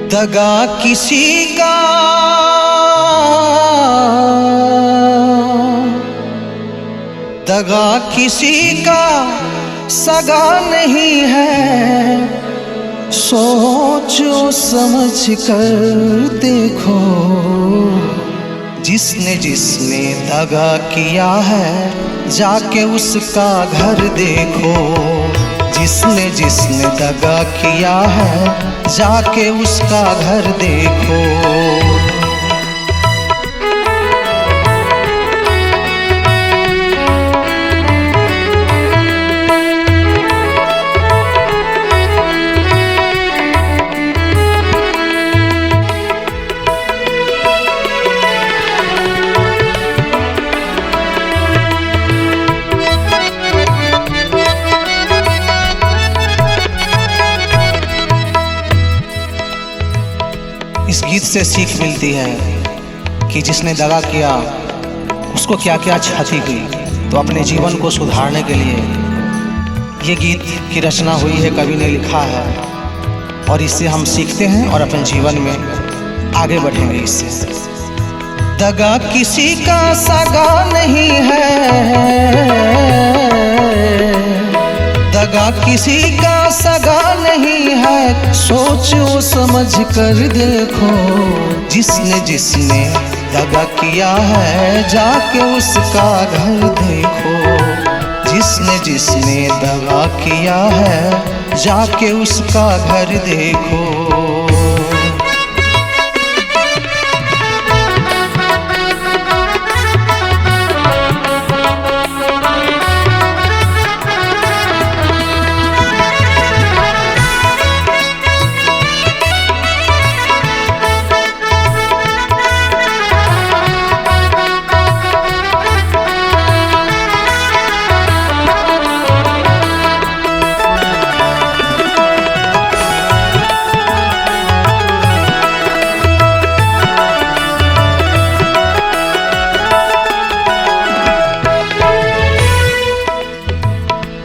दगा किसी का दगा किसी का सगा नहीं है, सोचो समझ कर देखो। जिसने जिसने दगा किया है जाके उसका घर देखो। जिसने जिसने दगा किया है जाके उसका घर देखो। इस गीत से सीख मिलती है कि जिसने दगा किया उसको क्या क्या क्षति हुई। तो अपने जीवन को सुधारने के लिए ये गीत की रचना हुई है, कवि ने लिखा है और इससे हम सीखते हैं और अपने जीवन में आगे बढ़ेंगे इससे। दगा किसी का सगा नहीं है, दगा किसी का सगा नहीं है, सोचो समझ कर देखो। जिसने जिसने दगा किया है जाके उसका घर देखो। जिसने जिसने दगा किया है जाके उसका घर देखो।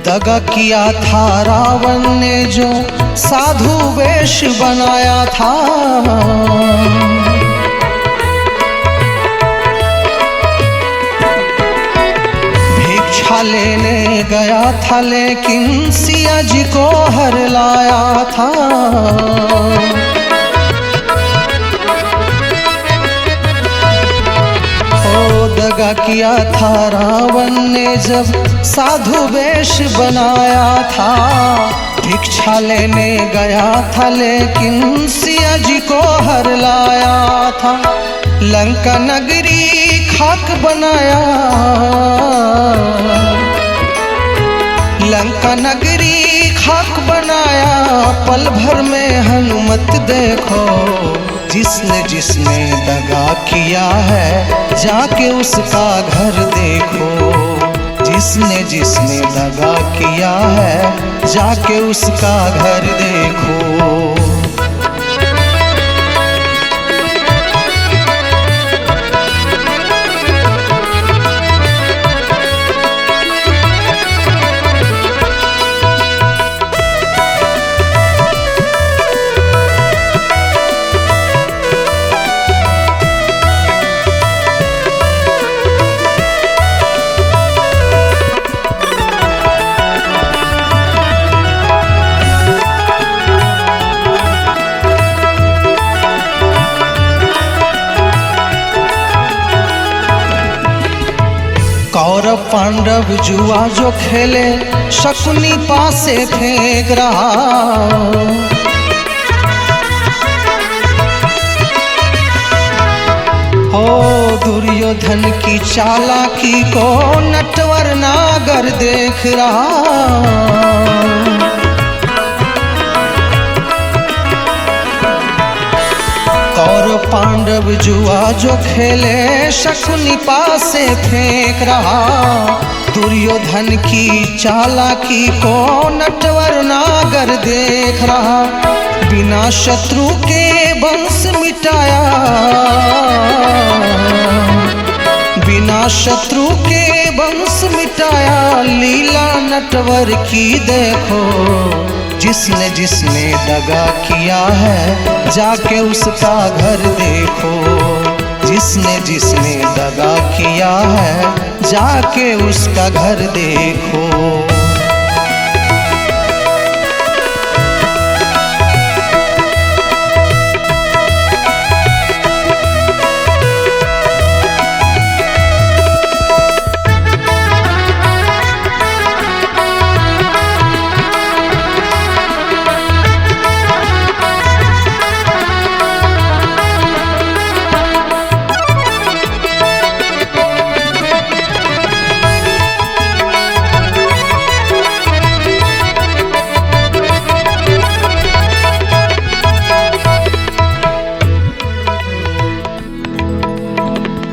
दगा किया था रावण ने जो साधु वेश बनाया था। भिक्षा लेने गया था लेकिन सिया जी को हर लाया था। दगा किया था रावण ने जब साधु वेश बनाया था। भिक्षा लेने गया था लेकिन सिया जी को हर लाया था। लंका नगरी खाक बनाया, लंका नगरी खाक बनाया। पल भर में हनुमत देखो। जिसने जिसने दगा किया है जाके उसका घर देखो। जिसने जिसने दगा किया है जाके उसका घर देखो। कौरव पांडव जुआ जो खेले शकुनी पासे फेंक रहा। ओ दुर्योधन की चालाकी को नटवर नागर देख रहा। कौरव पांडव जुआ जो खेले शकुनी पासे फेंक रहा। दुर्योधन की चालाकी को नटवर नागर देख रहा। बिना शत्रु के वंश मिटाया, बिना शत्रु के वंश मिटाया। लीला नटवर की देखो। जिसने जिसने दगा किया है जाके उसका घर देखो। जिसने जिसने दगा किया है जाके उसका घर देखो।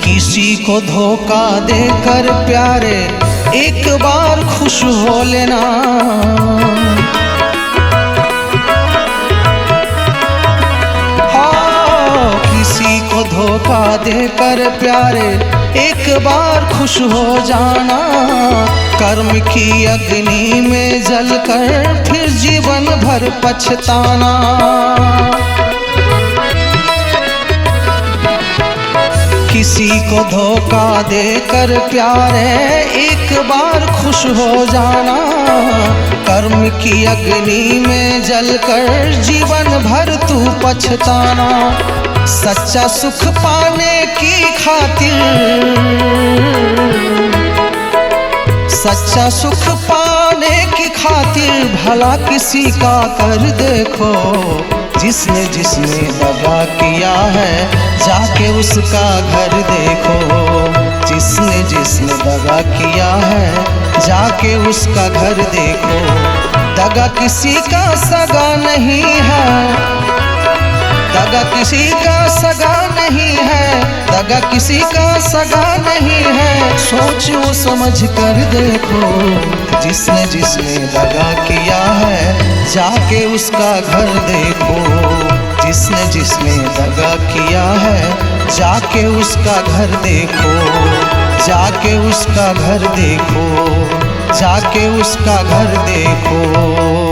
किसी को धोखा देकर प्यारे एक बार खुश हो लेना। हाँ, किसी को धोखा देकर प्यारे एक बार खुश हो जाना। कर्म की अग्नि में जलकर फिर जीवन भर पछताना। किसी को धोखा देकर प्यारे एक बार खुश हो जाना। कर्म की अग्नि में जलकर जीवन भर तू पछताना। सच्चा सुख पाने की खातिर, सच्चा सुख पाने की खातिर भला किसी का कर देखो। जिसने जिसने दगा किया है जाके उसका घर देखो। जिसने जिसने दगा किया है जाके उसका घर देखो। दगा किसी का सगा नहीं है, दगा किसी का सगा नहीं है, दगा किसी का सगा नहीं है। सोचो समझ कर देखो। जिसने जिसने दगा किया है जाके उसका घर देखो। जिसने जिसने दगा किया है जाके उसका घर देखो। जाके उसका घर देखो, जाके उसका घर देखो।